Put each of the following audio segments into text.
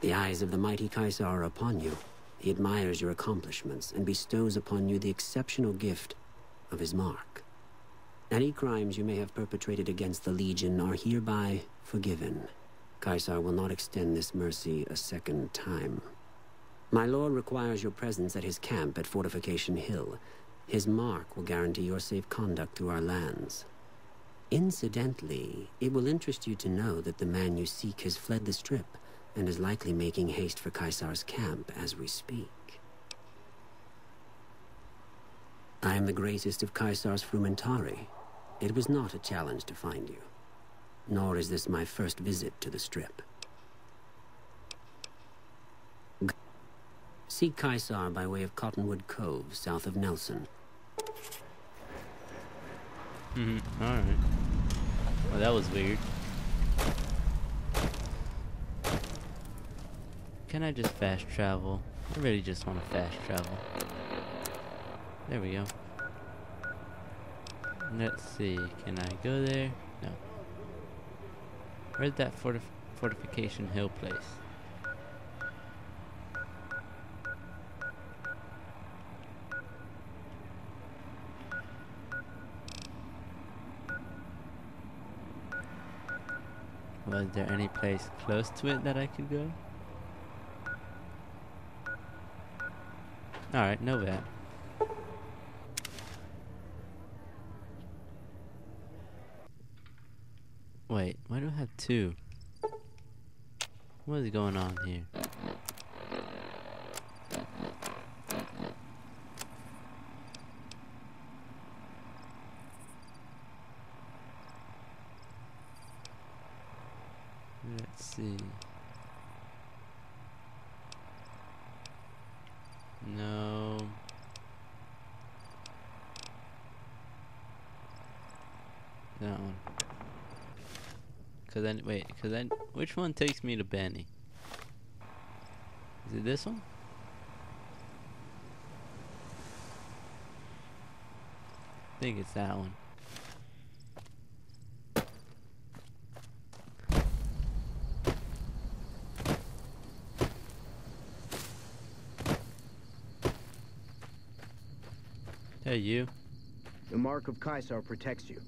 The eyes of the mighty Caesar are upon you. He admires your accomplishments and bestows upon you the exceptional gift of his mark. Any crimes you may have perpetrated against the Legion are hereby forgiven. Caesar will not extend this mercy a second time. My lord requires your presence at his camp at Fortification Hill. His mark will guarantee your safe conduct through our lands. Incidentally, it will interest you to know that the man you seek has fled the Strip and is likely making haste for Caesar's camp as we speak. I am the greatest of Caesar's Frumentari. It was not a challenge to find you. Nor is this my first visit to the Strip. Seek Caesar by way of Cottonwood Cove, south of Nelson. Alright. Well, that was weird. Can I just fast travel? I really just want to fast travel. There we go. Let's see. Can I go there? No. Where's that Fortification Hill place? Was there any place close to it that I could go? Alright, know that. Wait, why do I have two? What is going on here? Let's see. No. That one. Which one takes me to Benny? Is it this one? I think it's that one. Hey, you. The mark of Caesar protects you.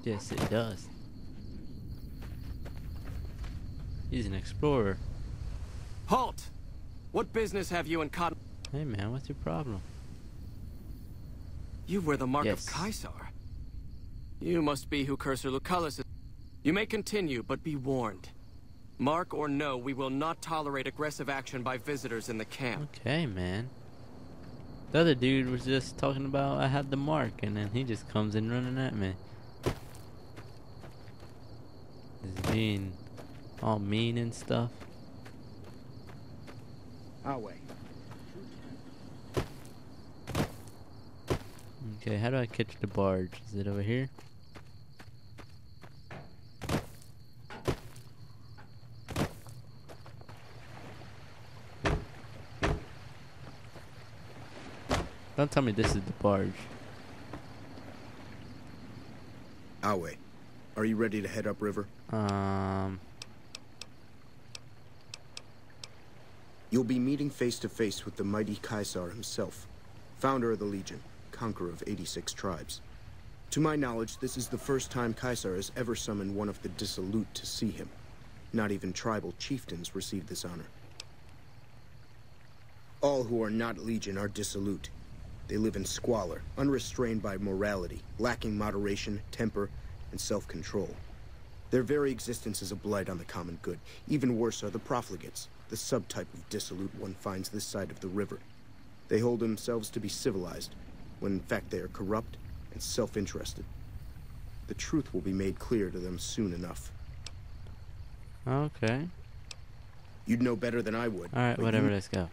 Yes, it does. He's an explorer. Halt! What business have you in Cotton? Hey man, what's your problem? You wear the mark Yes. of Caesar. You must be who Cursor Lucullus is. You may continue, but be warned. Mark or no, we will not tolerate aggressive action by visitors in the camp. Okay, man. The other dude was just talking about I had the mark, and then he just comes in running at me. He's being all mean and stuff. Our way. Okay, how do I catch the barge? Is it over here? Don't tell me this is the barge. Our way. Are you ready to head upriver? You'll be meeting face to face with the mighty Caesar himself, founder of the Legion, conqueror of 86 tribes. To my knowledge, this is the first time Caesar has ever summoned one of the dissolute to see him. Not even tribal chieftains receive this honor. All who are not Legion are dissolute. They live in squalor, unrestrained by morality, lacking moderation, temper, and self-control. Their very existence is a blight on the common good. Even worse are the profligates, the subtype of dissolute one finds this side of the river. They hold themselves to be civilized, when in fact they are corrupt and self-interested. The truth will be made clear to them soon enough. Okay. You'd know better than I would. Alright, whatever, let's go.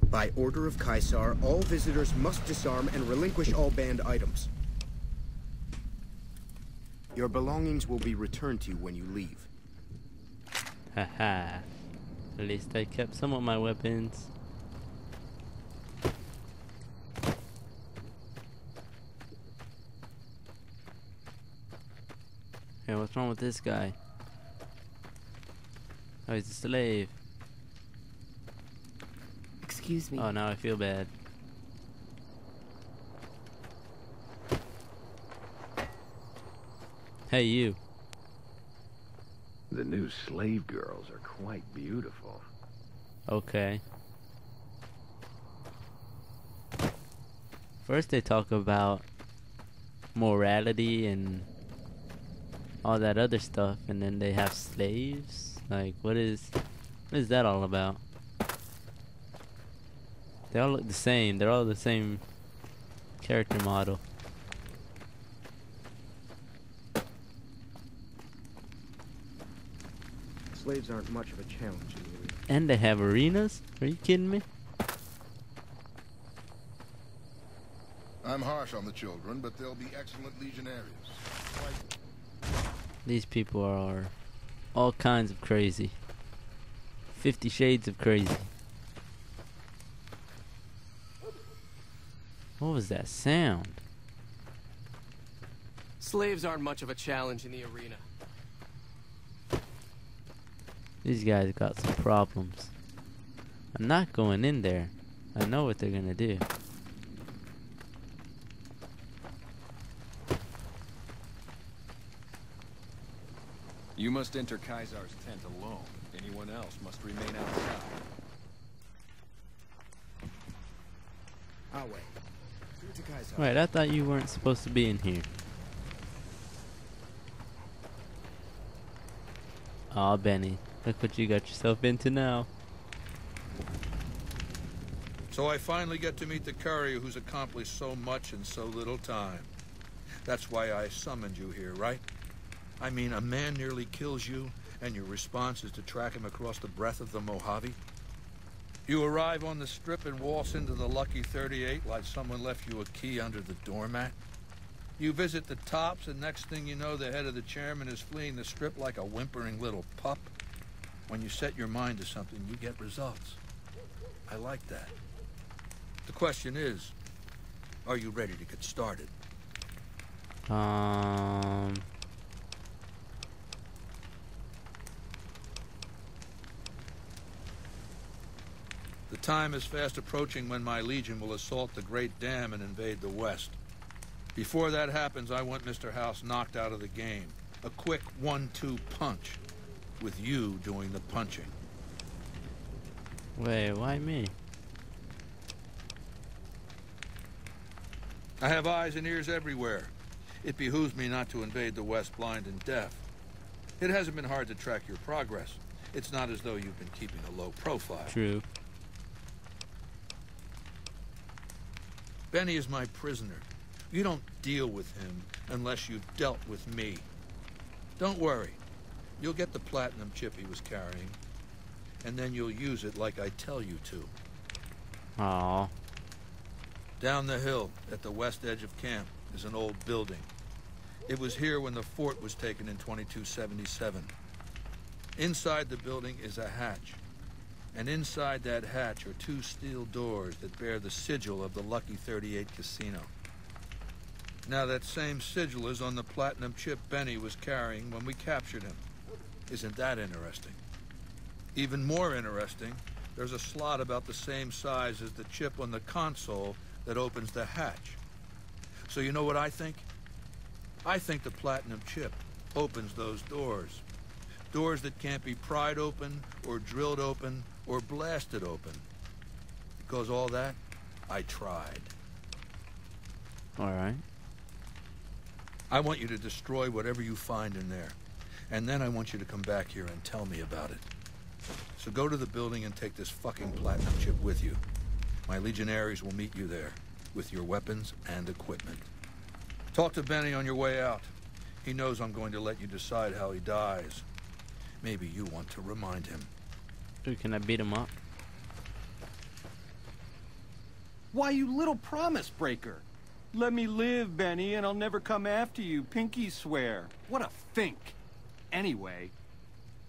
By order of Caesar, all visitors must disarm and relinquish all banned items. Your belongings will be returned to you when you leave. Haha. At least I kept some of my weapons. Hey, what's wrong with this guy? Oh, he's a slave. Excuse me. Oh, now I feel bad. Hey, you. The new slave girls are quite beautiful. Okay. First they talk about morality and all that other stuff, and then they have slaves? Like, what is that all about? They all look the same. They're all the same character model. Slaves aren't much of a challenge in the arena. And they have arenas? Are you kidding me? I'm harsh on the children, but they'll be excellent legionnaries. These people are all kinds of crazy. 50 Shades of crazy. What was that sound? Slaves aren't much of a challenge in the arena. These guys got some problems. I'm not going in there. I know what they're gonna do. You must enter Caesar's tent alone. Anyone else must remain outside. Our way. To Kaiser. Wait, I thought you weren't supposed to be in here. Aw, Benny. Look what you got yourself into now. So I finally get to meet the courier who's accomplished so much in so little time. That's why I summoned you here, right? I mean, a man nearly kills you, and your response is to track him across the breadth of the Mojave? You arrive on the strip and waltz into the Lucky 38 like someone left you a key under the doormat? You visit the tops, and next thing you know, the head of the chairman is fleeing the strip like a whimpering little pup? When you set your mind to something, you get results. I like that. The question is, are you ready to get started? The time is fast approaching when my legion will assault the Great Dam and invade the West. Before that happens, I want Mr. House knocked out of the game. A quick 1-2 punch, with you doing the punching. Wait, why me? I have eyes and ears everywhere. It behooves me not to invade the West blind and deaf. It hasn't been hard to track your progress. It's not as though you've been keeping a low profile. True. Benny is my prisoner. You don't deal with him unless you've dealt with me. Don't worry. You'll get the platinum chip he was carrying, and then you'll use it like I tell you to. Aww. Down the hill, at the west edge of camp, is an old building. It was here when the fort was taken in 2277. Inside the building is a hatch. And inside that hatch are 2 steel doors that bear the sigil of the Lucky 38 Casino. Now that same sigil is on the platinum chip Benny was carrying when we captured him. Isn't that interesting? Even more interesting, there's a slot about the same size as the chip on the console that opens the hatch. So you know what I think? I think the platinum chip opens those doors. Doors that can't be pried open, or drilled open, or blasted open. Because all that, I tried. Alright. I want you to destroy whatever you find in there. And then I want you to come back here and tell me about it. So go to the building and take this fucking platinum chip with you. My legionaries will meet you there, with your weapons and equipment. Talk to Benny on your way out. He knows I'm going to let you decide how he dies. Maybe you want to remind him. Dude, can I beat him up? Why, you little promise breaker! Let me live, Benny, and I'll never come after you, pinky swear. What a fink. Anyway,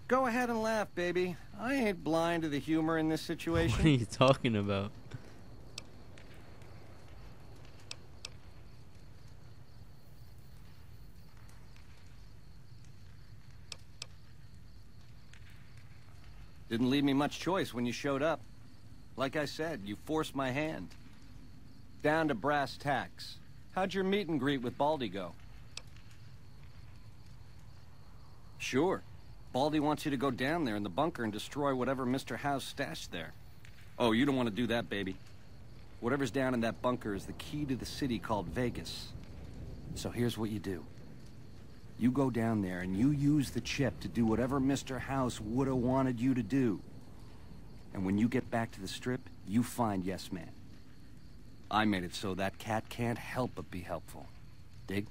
go ahead and laugh, baby. I ain't blind to the humor in this situation. What are you talking about? Didn't leave me much choice when you showed up. Like I said, you forced my hand. Down to brass tacks. How'd your meet and greet with Baldy go? Sure. Baldy wants you to go down there in the bunker and destroy whatever Mr. House stashed there. Oh, you don't want to do that, baby. Whatever's down in that bunker is the key to the city called Vegas. So here's what you do. You go down there and you use the chip to do whatever Mr. House would have wanted you to do. And when you get back to the Strip, you find Yes Man. I made it so that cat can't help but be helpful. Dig?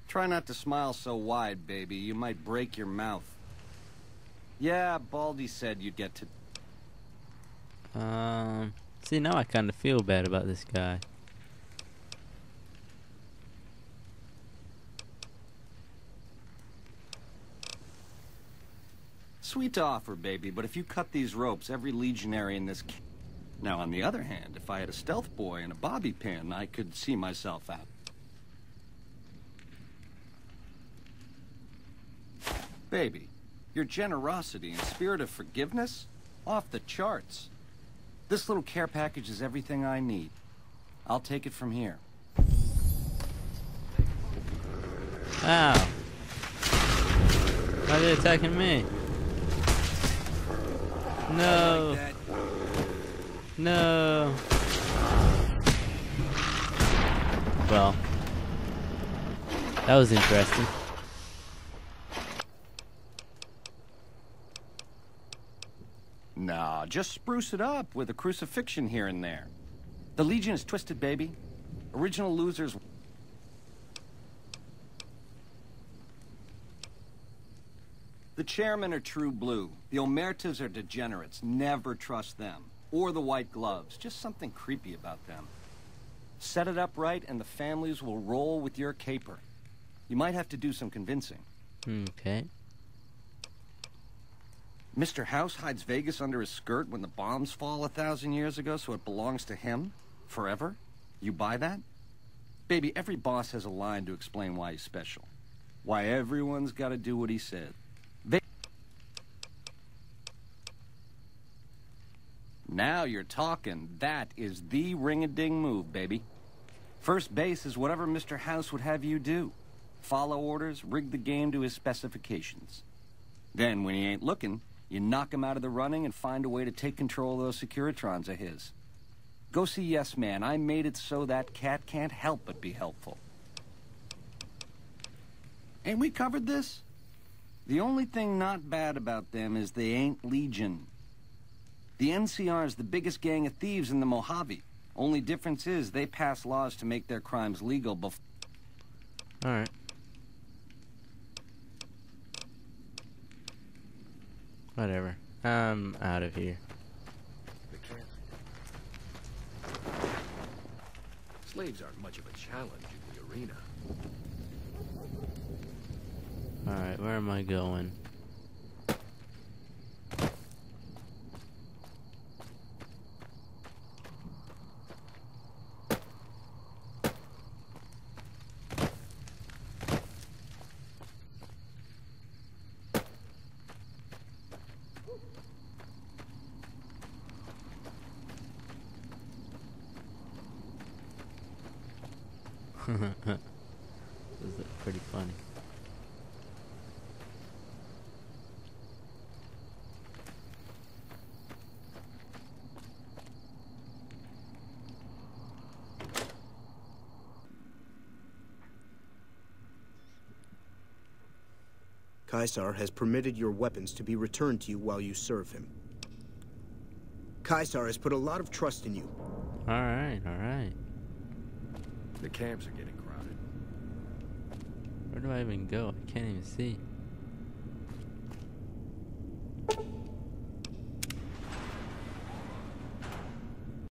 Try not to smile so wide, baby. You might break your mouth. Yeah, Baldy said you'd get to... See, now I kind of feel bad about this guy. Sweet offer, baby, but if you cut these ropes, every legionary in this... Now, on the other hand, if I had a stealth boy and a bobby pin, I could see myself out. Baby, your generosity and spirit of forgiveness? Off the charts. This little care package is everything I need. I'll take it from here. Ow. Why are they attacking me? No. No. Well. That was interesting. Nah, just spruce it up with a crucifixion here and there. The Legion is twisted, baby. Original losers... The chairmen are true blue. The Omertas are degenerates. Never trust them. Or the White Gloves. Just something creepy about them. Set it up right and the families will roll with your caper. You might have to do some convincing. Okay. Mr. House hides Vegas under his skirt when the bombs fall 1,000 years ago, so it belongs to him? Forever? You buy that? Baby, every boss has a line to explain why he's special. Why everyone's got to do what he said. Now you're talking. That is the ring-a-ding move, baby. First base is whatever Mr. House would have you do. Follow orders, rig the game to his specifications. Then, when he ain't looking, you knock him out of the running and find a way to take control of those Securitrons of his. Go see Yes Man. I made it so that cat can't help but be helpful. Ain't we covered this? The only thing not bad about them is they ain't Legion. The NCR is the biggest gang of thieves in the Mojave. Only difference is they pass laws to make their crimes legal before... Alright. Whatever. I'm out of here. Slaves aren't much of a challenge in the arena. Alright, where am I going? This is pretty funny. Caesar has permitted your weapons to be returned to you while you serve him. Caesar has put a lot of trust in you. Alright, alright. The camps are getting crowded. Where do I even go? I can't even see.